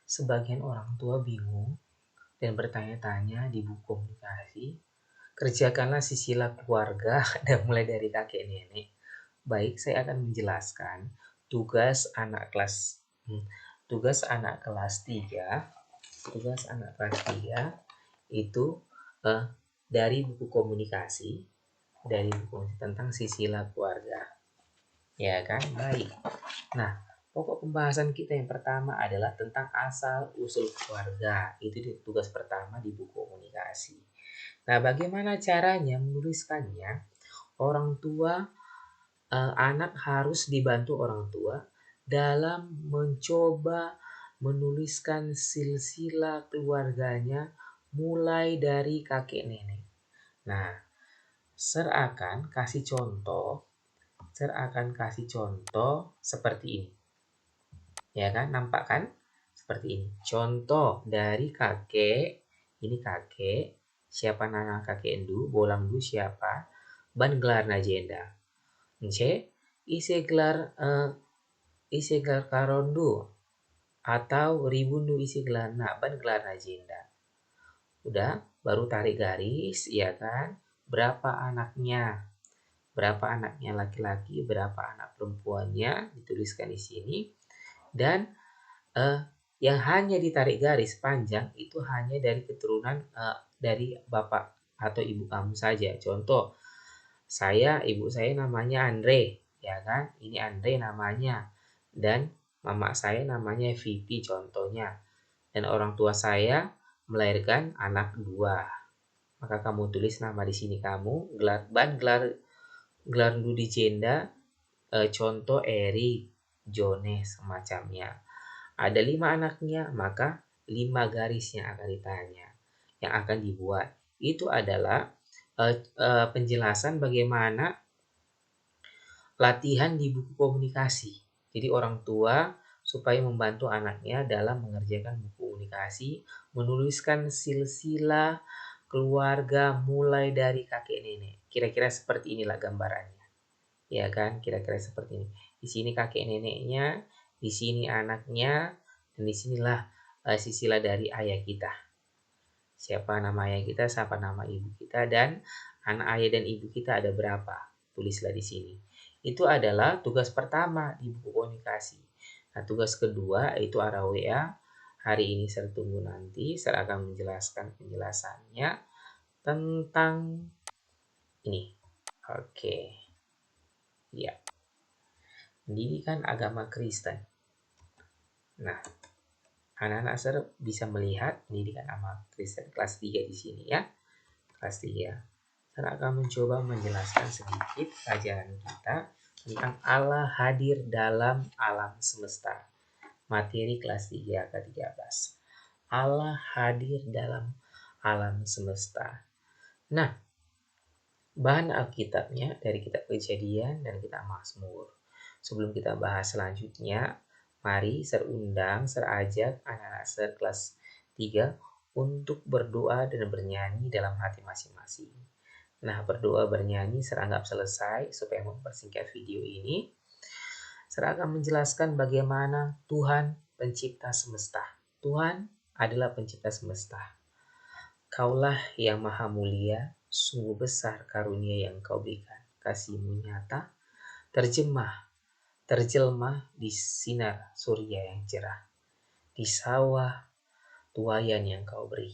Sebagian orang tua bingung dan bertanya-tanya di buku komunikasi, kerjakanlah sisilah keluarga dan mulai dari kakek nenek. Baik, saya akan menjelaskan tugas anak kelas tugas anak kelas 3, tugas anak kelas 3 itu dari buku komunikasi, tentang sisilah keluarga. Ya kan? Baik. Nah, pokok pembahasan kita yang pertama adalah tentang asal usul keluarga. Itu tugas pertama di buku komunikasi. Nah, bagaimana caranya menuliskannya? Anak harus dibantu orang tua dalam mencoba menuliskan silsilah keluarganya mulai dari kakek nenek. Nah, Sir akan kasih contoh seperti ini. Ya kan, nampak kan? Seperti ini. Contoh dari kakek, ini kakek, siapa nama kakek endu, bolang du siapa, ban gelar najenda. Ise gelar karondu atau ribundu isi gelar ban gelar najenda. Udah, baru tarik garis, ya kan? Berapa anaknya laki-laki, berapa anak perempuannya dituliskan di sini. Dan yang hanya ditarik garis panjang itu hanya dari keturunan dari bapak atau ibu kamu saja. Contoh, ibu saya namanya Andre, ya kan? Ini Andre namanya. Dan mama saya namanya Vivi contohnya. Dan orang tua saya melahirkan anak 2. Maka kamu tulis nama di sini kamu, gelar di jenda, contoh Eri, Jone, semacamnya. Ada 5 anaknya, maka 5 garis yang akan ditanya, yang akan dibuat. Itu adalah penjelasan bagaimana latihan di buku komunikasi. Jadi orang tua supaya membantu anaknya dalam mengerjakan buku komunikasi, menuliskan silsilah keluarga mulai dari kakek nenek. Kira-kira seperti inilah gambarannya. Ya kan? Kira-kira seperti ini. Di sini kakek neneknya, di sini anaknya, dan di sinilah silsilah dari ayah kita. Siapa nama ayah kita, siapa nama ibu kita, dan anak ayah dan ibu kita ada berapa. Tulislah di sini. Itu adalah tugas pertama di buku komunikasi. Nah, tugas kedua itu arah WA. Hari ini saya tunggu nanti, saya akan menjelaskan penjelasannya tentang ini. Oke. Ya. Pendidikan agama Kristen. Nah, anak-anak saya bisa melihat pendidikan agama Kristen kelas 3 di sini ya. Kelas 3. Saya akan mencoba menjelaskan sedikit pelajaran kita tentang Allah hadir dalam alam semesta. Materi kelas 3 ke-13. Allah hadir dalam alam semesta. Nah, bahan Alkitabnya dari kitab Kejadian dan kitab Mazmur. Sebelum kita bahas selanjutnya, mari saya ajak anak-anak saya kelas 3 untuk berdoa dan bernyanyi dalam hati masing-masing. Nah, berdoa bernyanyi saya anggap selesai supaya mempersingkat video ini. Saya akan menjelaskan bagaimana Tuhan pencipta semesta. Tuhan adalah pencipta semesta. Kaulah yang maha mulia, sungguh besar karunia yang kau berikan. Kasih-Mu nyata, terjelma di sinar surya yang cerah. Di sawah tuayan yang kau beri.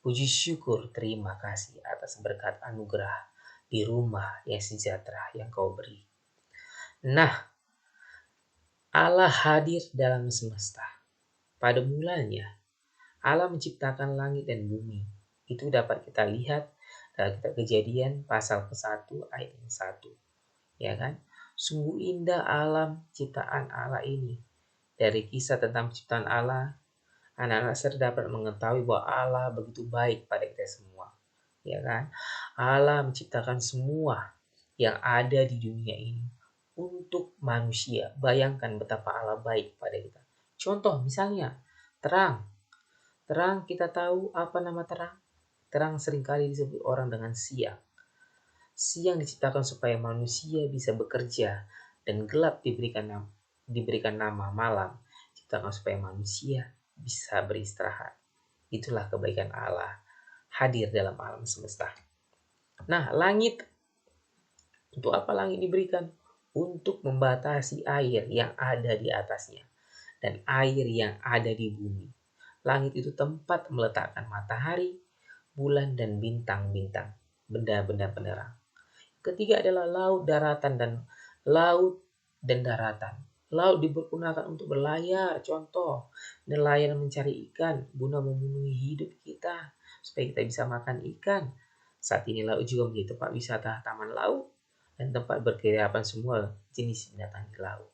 Puji syukur terima kasih atas berkat anugerah di rumah yang sejahtera yang kau beri. Nah, Allah hadir dalam semesta. Pada mulanya, Allah menciptakan langit dan bumi. Itu dapat kita lihat dalam kitab Kejadian pasal ke-1 ayat 1. Ya kan? Sungguh indah alam ciptaan Allah ini. Dari kisah tentang penciptaan Allah, anak-anak saya dapat mengetahui bahwa Allah begitu baik pada kita semua. Ya kan? Allah menciptakan semua yang ada di dunia ini untuk manusia. Bayangkan betapa Allah baik pada kita. Contoh misalnya terang. Terang kita tahu apa nama terang? Terang seringkali disebut orang dengan siang. Siang diciptakan supaya manusia bisa bekerja dan gelap diberikan nama malam ciptakan supaya manusia bisa beristirahat. Itulah kebaikan Allah hadir dalam alam semesta. Nah, langit, untuk apa langit diberikan? Untuk membatasi air yang ada di atasnya dan air yang ada di bumi. Langit itu tempat meletakkan matahari, bulan, dan bintang-bintang, benda-benda penerang. Ketiga adalah laut dan daratan. Laut dipergunakan untuk berlayar, contoh, nelayan mencari ikan guna memenuhi hidup kita supaya kita bisa makan ikan. Saat ini laut juga menjadi tempat wisata taman laut dan tempat berkeliaran semua jenis binatang di laut.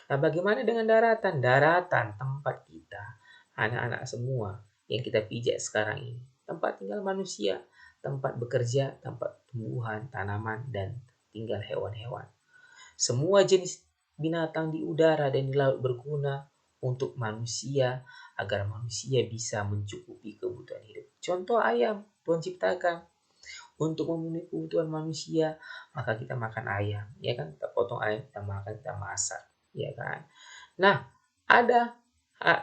Nah, bagaimana dengan daratan? Daratan tempat kita, anak-anak semua yang kita pijak sekarang ini. Tempat tinggal manusia, tempat bekerja, tempat tumbuhan, tanaman, dan tinggal hewan-hewan. Semua jenis binatang di udara dan di laut berguna untuk manusia agar manusia bisa mencukupi kebutuhan hidup. Contoh ayam, Tuhan ciptakan untuk memenuhi kebutuhan manusia, maka kita makan ayam, ya kan? Kita potong ayam, kita makan, kita masak, ya kan? Nah, ada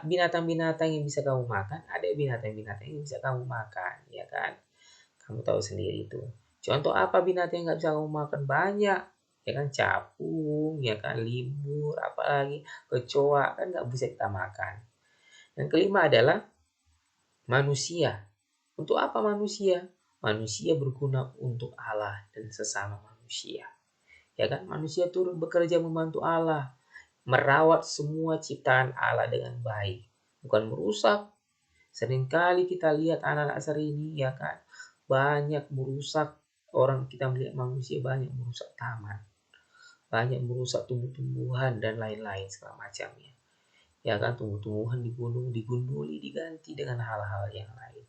binatang-binatang yang bisa kamu makan, ada binatang-binatang yang bisa kamu makan, ya kan? Kamu tahu sendiri itu. Contoh apa binatang yang nggak bisa kamu makan? Banyak, ya kan? Capung, ya kan? Limur, apalagi kecoa, kan nggak bisa kita makan. Yang kelima adalah manusia. Untuk apa manusia? Manusia berguna untuk Allah dan sesama manusia. Ya kan? Manusia turut bekerja membantu Allah, merawat semua ciptaan Allah dengan baik, bukan merusak. Seringkali kita lihat anak-anak hari ini, ya kan, banyak merusak. Orang kita melihat manusia banyak merusak taman, banyak merusak tumbuh-tumbuhan dan lain-lain segala macamnya. Ya kan, tumbuh-tumbuhan dibunuh, digunduli, diganti dengan hal-hal yang lain.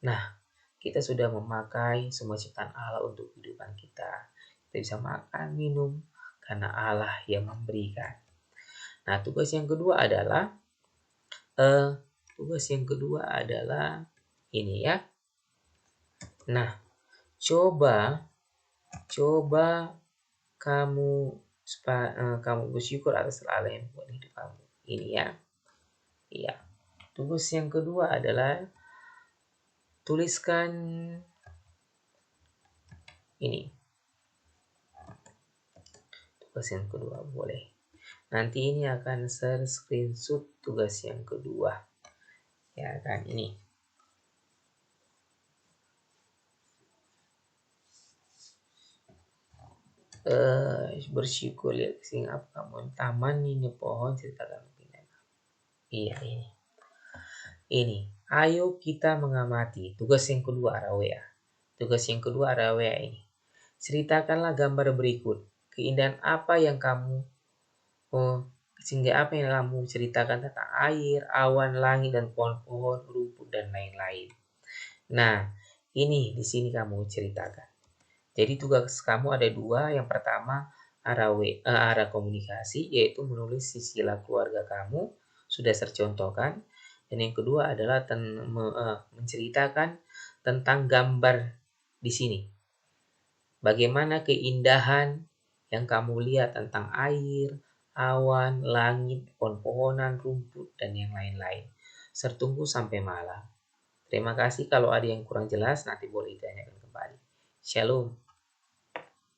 Nah, kita sudah memakai semua ciptaan Allah untuk kehidupan kita. Kita bisa makan, minum, karena Allah yang memberikan. Nah, tugas yang kedua adalah ini ya. Nah, coba kamu bersyukur atas Allah yang buat hidup kamu. Ini ya. Iya. Tugas yang kedua adalah tuliskan ini. Tugas yang kedua boleh. Nanti ini akan share screenshot tugas yang kedua. Ya kan, ini. Bersyukur lihat sing apa kamu taman ini pohon ceritakan binatang. Iya ini. Ini. Ayo kita mengamati. Tugas yang kedua Arawea. Tugas yang kedua Arawea ini. Ceritakanlah gambar berikut. Keindahan apa yang kamu sehingga apa yang kamu ceritakan tentang air, awan, langit, dan pohon-pohon, rumput, dan lain-lain. Nah, ini di sini kamu ceritakan. Jadi tugas kamu ada dua. Yang pertama arah komunikasi, yaitu menulis silsilah keluarga kamu sudah tercontohkan. Dan yang kedua adalah menceritakan tentang gambar di sini. Bagaimana keindahan yang kamu lihat tentang air, awan, langit, pohon-pohonan, rumput, dan yang lain-lain. Tertunggu sampai malam. Terima kasih. Kalau ada yang kurang jelas nanti boleh ditanyakan kembali. Shalom.